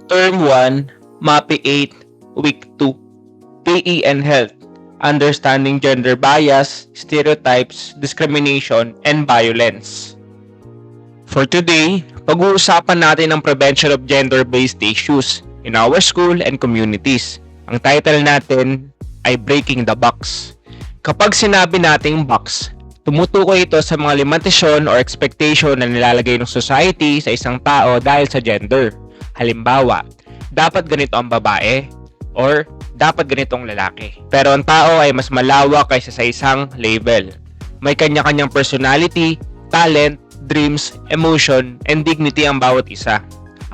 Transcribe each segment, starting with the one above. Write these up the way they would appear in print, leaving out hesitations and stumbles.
Term 1, MAPEH 8, Week 2, PE and Health, Understanding Gender Bias, Stereotypes, Discrimination, and Violence. For today, pag-uusapan natin ang prevention of gender-based issues in our school and communities. Ang title natin ay Breaking the Box. Kapag sinabi nating box, tumutukoy ito sa mga limitasyon or expectation na nilalagay ng society sa isang tao dahil sa gender. Halimbawa, dapat ganito ang babae or dapat ganitong lalaki. Pero ang tao ay mas malawak kaysa sa isang label. May kanya-kanyang personality, talent, dreams, emotion, and dignity ang bawat isa.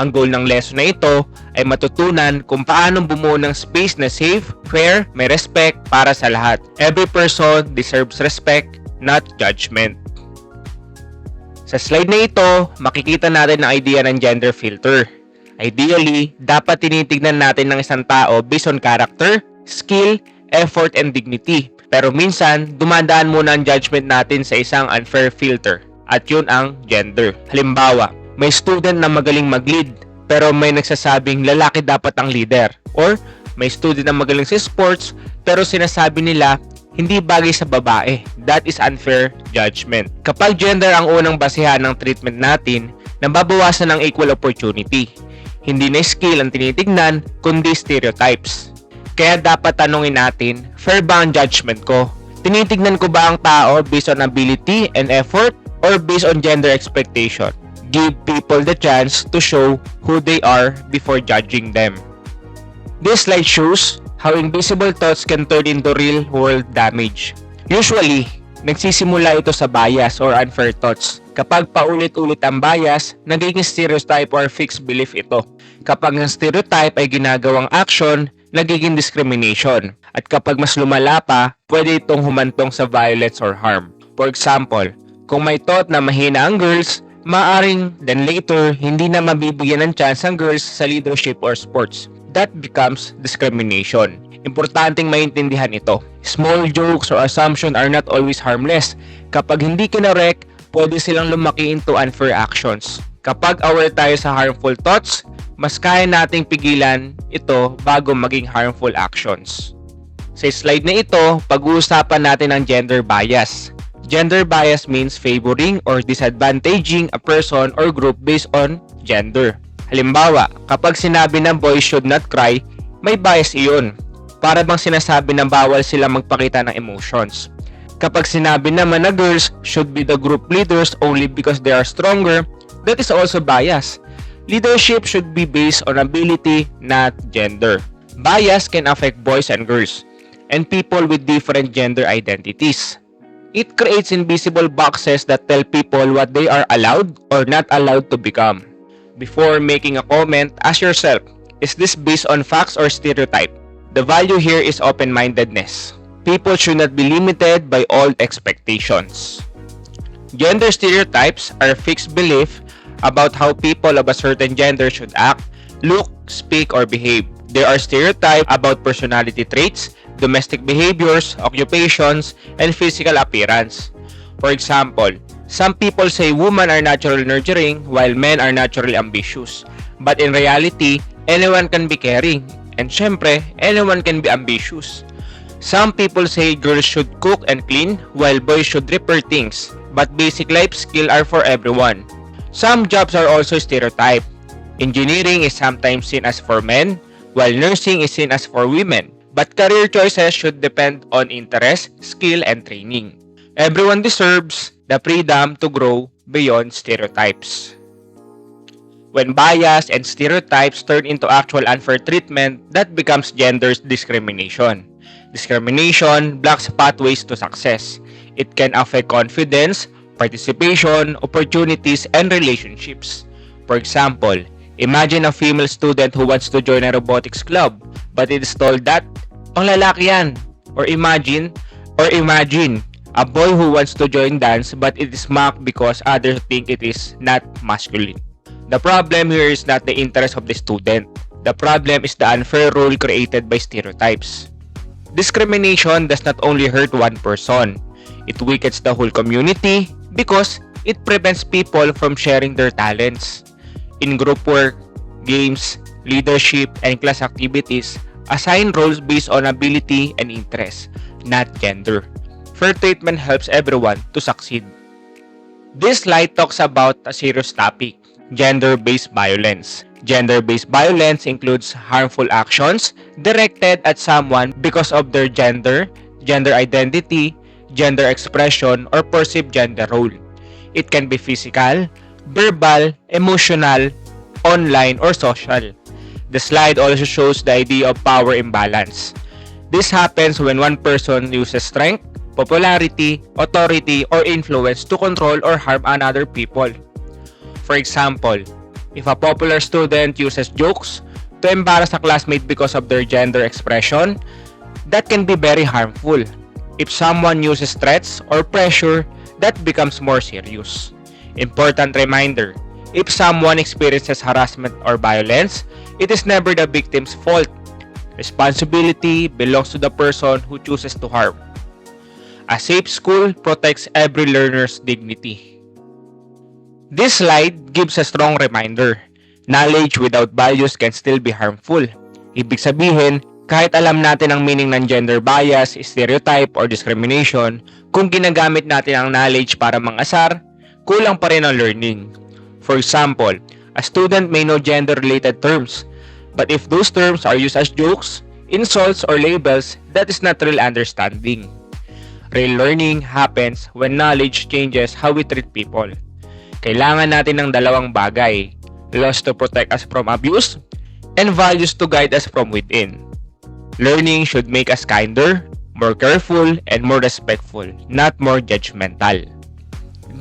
Ang goal ng lesson na ito ay matutunan kung paano bumuo ng space na safe, fair, may respect para sa lahat. Every person deserves respect, not judgment. Sa slide na ito, makikita natin ang idea ng gender filter. Ideally, dapat tinitignan natin ng isang tao based on character, skill, effort, and dignity. Pero minsan, dumadaan muna ang judgment natin sa isang unfair filter. At yun ang gender. Halimbawa, may student na magaling mag-lead, pero may nagsasabing lalaki dapat ang leader. Or, may student na magaling sa sports, pero sinasabi nila, hindi bagay sa babae. That is unfair judgment. Kapag gender ang unang basehan ng treatment natin, nababawasan ang equal opportunity. Hindi na skill ang tinitignan, kundi stereotypes. Kaya dapat tanungin natin, fair ba ang judgment ko? Tinitignan ko ba ang tao based on ability and effort or based on gender expectation? Give people the chance to show who they are before judging them. This slide shows how invisible thoughts can turn into real-world damage. Usually, nagsisimula ito sa bias or unfair thoughts. Kapag paulit-ulit ang bias, nagiging stereotype or fixed belief ito. Kapag ang stereotype ay ginagawang action, nagiging discrimination. At kapag mas lumala pa, pwede itong humantong sa violence or harm. For example, kung may thought na mahina ang girls, maaaring then later hindi na mabibigyan ng chance ang girls sa leadership or sports. That becomes discrimination. Importanteng maintindihan ito. Small jokes or assumptions are not always harmless. Kapag hindi kinorek, pwede silang lumaki into unfair actions. Kapag aware tayo sa harmful thoughts, mas kaya nating pigilan ito bago maging harmful actions. Sa slide na ito, pag-uusapan natin ang gender bias. Gender bias means favoring or disadvantaging a person or group based on gender. Halimbawa, kapag sinabi na boys should not cry, may bias iyon. Para bang sinasabi na bawal sila magpakita ng emotions. Kapag sinabi naman na girls should be the group leaders only because they are stronger, that is also bias. Leadership should be based on ability, not gender. Bias can affect boys and girls, and people with different gender identities. It creates invisible boxes that tell people what they are allowed or not allowed to become. Before making a comment, ask yourself, is this based on facts or stereotype? The value here is open-mindedness. People should not be limited by old expectations. Gender stereotypes are fixed beliefs about how people of a certain gender should act, look, speak, or behave. There are stereotypes about personality traits, domestic behaviors, occupations, and physical appearance. For example, some people say women are naturally nurturing while men are naturally ambitious. But in reality, anyone can be caring. And syempre, anyone can be ambitious. Some people say girls should cook and clean while boys should repair things, but basic life skills are for everyone. Some jobs are also stereotyped. Engineering is sometimes seen as for men, while nursing is seen as for women. But career choices should depend on interest, skill, and training. Everyone deserves the freedom to grow beyond stereotypes. When bias and stereotypes turn into actual unfair treatment, that becomes gender discrimination. Discrimination blocks pathways to success. It can affect confidence, participation, opportunities, and relationships. For example, imagine a female student who wants to join a robotics club, but it is told that, panglalaki yan. Or imagine, a boy who wants to join dance, but it is mocked because others think it is not masculine. The problem here is not the interest of the student. The problem is the unfair rule created by stereotypes. Discrimination does not only hurt one person. It weakens the whole community because it prevents people from sharing their talents. In group work, games, leadership, and class activities assign roles based on ability and interest, not gender. Fair treatment helps everyone to succeed. This slide talks about a serious topic, gender-based violence. Gender-based violence includes harmful actions directed at someone because of their gender, gender identity, gender expression, or perceived gender role. It can be physical, verbal, emotional, online, or social. The slide also shows the idea of power imbalance. This happens when one person uses strength, popularity, authority, or influence to control or harm another people. For example, if a popular student uses jokes to embarrass a classmate because of their gender expression, that can be very harmful. If someone uses threats or pressure, that becomes more serious. Important reminder, if someone experiences harassment or violence, it is never the victim's fault. Responsibility belongs to the person who chooses to harm. A safe school protects every learner's dignity. This slide gives a strong reminder. Knowledge without values can still be harmful. Ibig sabihin, kahit alam natin ang meaning ng gender bias, stereotype, or discrimination, kung ginagamit natin ang knowledge para mangasar, kulang pa rin ang learning. For example, a student may know gender-related terms, but if those terms are used as jokes, insults, or labels, that is not real understanding. Real learning happens when knowledge changes how we treat people. Kailangan natin ng dalawang bagay, laws to protect us from abuse, and values to guide us from within. Learning should make us kinder, more careful, and more respectful, not more judgmental.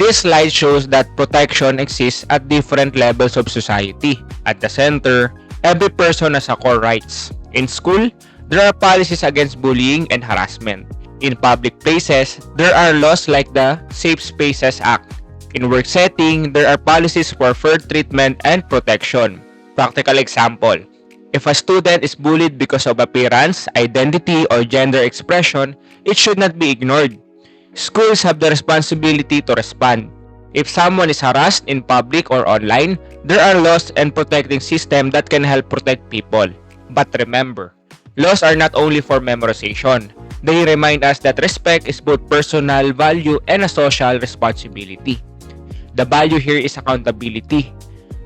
This slide shows that protection exists at different levels of society. At the center, every person has a core rights. In school, there are policies against bullying and harassment. In public places, there are laws like the Safe Spaces Act. In work setting, there are policies for fair treatment and protection. Practical example, if a student is bullied because of appearance, identity, or gender expression, it should not be ignored. Schools have the responsibility to respond. If someone is harassed in public or online, there are laws and protecting systems that can help protect people. But remember, laws are not only for memorization. They remind us that respect is both personal value and a social responsibility. The value here is accountability.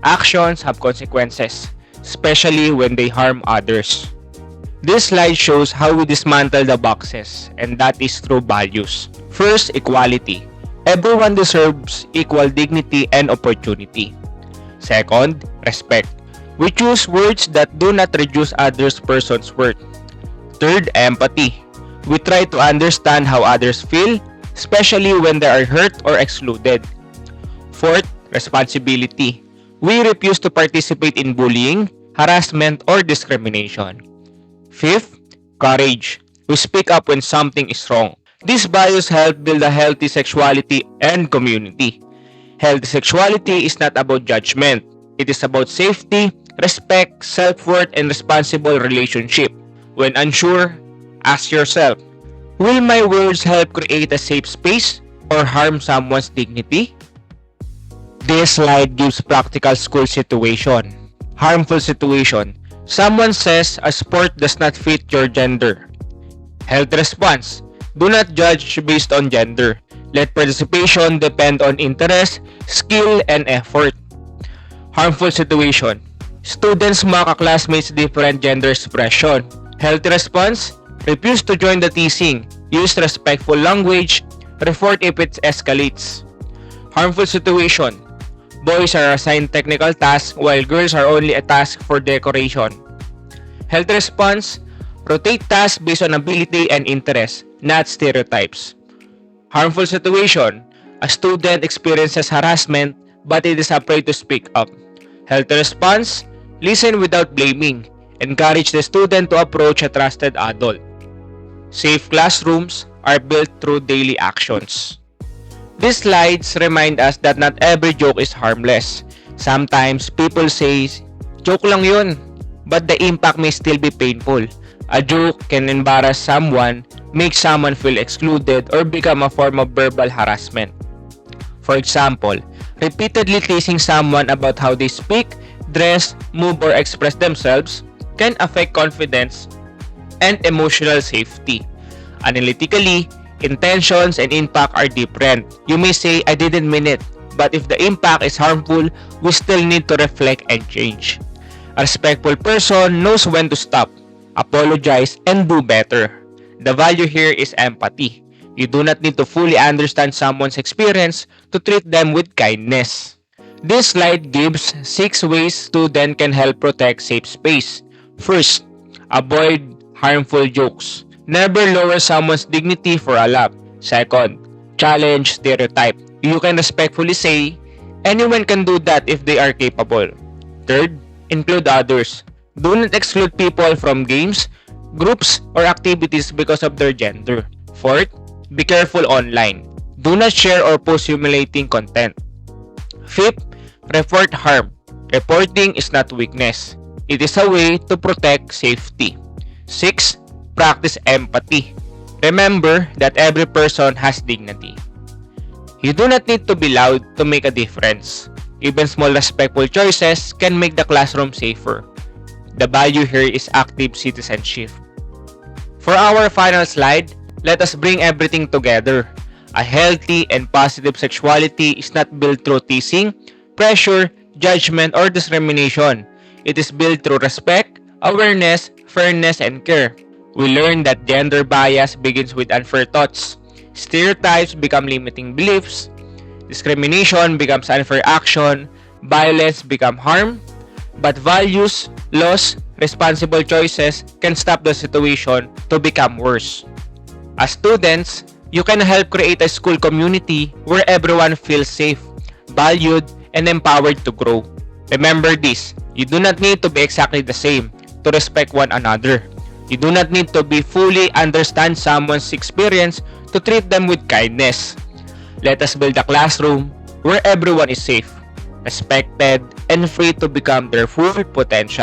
Actions have consequences, especially when they harm others. This slide shows how we dismantle the boxes, and that is through values. First, equality. Everyone deserves equal dignity and opportunity. Second, respect. We choose words that do not reduce others' person's worth. Third, empathy. We try to understand how others feel, especially when they are hurt or excluded. Fourth, responsibility. We refuse to participate in bullying, harassment, or discrimination. Fifth, courage. We speak up when something is wrong. These values help build a healthy sexuality and community. Healthy sexuality is not about judgment. It is about safety, respect, self-worth, and responsible relationship. When unsure, ask yourself, will my words help create a safe space or harm someone's dignity? This slide gives practical school situation. Harmful situation. Someone says a sport does not fit your gender. Health response. Do not judge based on gender. Let participation depend on interest, skill, and effort. Harmful situation. Students mock a classmate's different gender expression. Healthy response. Refuse to join the teasing. Use respectful language. Report if it escalates. Harmful situation. Boys are assigned technical tasks while girls are only a task for decoration. Health response. Rotate tasks based on ability and interest, not stereotypes. Harmful situation. A student experiences harassment but it is afraid to speak up. Healthy response. Listen without blaming. Encourage the student to approach a trusted adult. Safe classrooms are built through daily actions. These slides remind us that not every joke is harmless. Sometimes people say, joke lang yun, but the impact may still be painful. A joke can embarrass someone, make someone feel excluded, or become a form of verbal harassment. For example, repeatedly teasing someone about how they speak, dress, move, or express themselves can affect confidence and emotional safety. Analytically, intentions and impact are different. You may say, I didn't mean it, but if the impact is harmful, we still need to reflect and change. A respectful person knows when to stop, apologize, and do better. The value here is empathy. You do not need to fully understand someone's experience to treat them with kindness. This slide gives 6 ways students can help protect safe space. First, avoid harmful jokes. Never lower someone's dignity for a laugh. Second, challenge stereotype. You can respectfully say, anyone can do that if they are capable. Third, include others. Do not exclude people from games, groups, or activities because of their gender. Fourth, be careful online. Do not share or post humiliating content. Fifth, report harm. Reporting is not weakness. It is a way to protect safety. 6. Practice empathy. Remember that every person has dignity. You do not need to be loud to make a difference. Even small respectful choices can make the classroom safer. The value here is active citizenship. For our final slide, let us bring everything together. A healthy and positive sexuality is not built through teasing, pressure, judgment, or discrimination. It is built through respect, awareness, fairness, and care. We learn that gender bias begins with unfair thoughts. Stereotypes become limiting beliefs. Discrimination becomes unfair action. Violence becomes harm. But values, laws, responsible choices can stop the situation to become worse. As students, you can help create a school community where everyone feels safe, valued, and empowered to grow. Remember this, you do not need to be exactly the same to respect one another. You do not need to be fully understand someone's experience to treat them with kindness. Let us build a classroom where everyone is safe, respected, and free to become their full potential.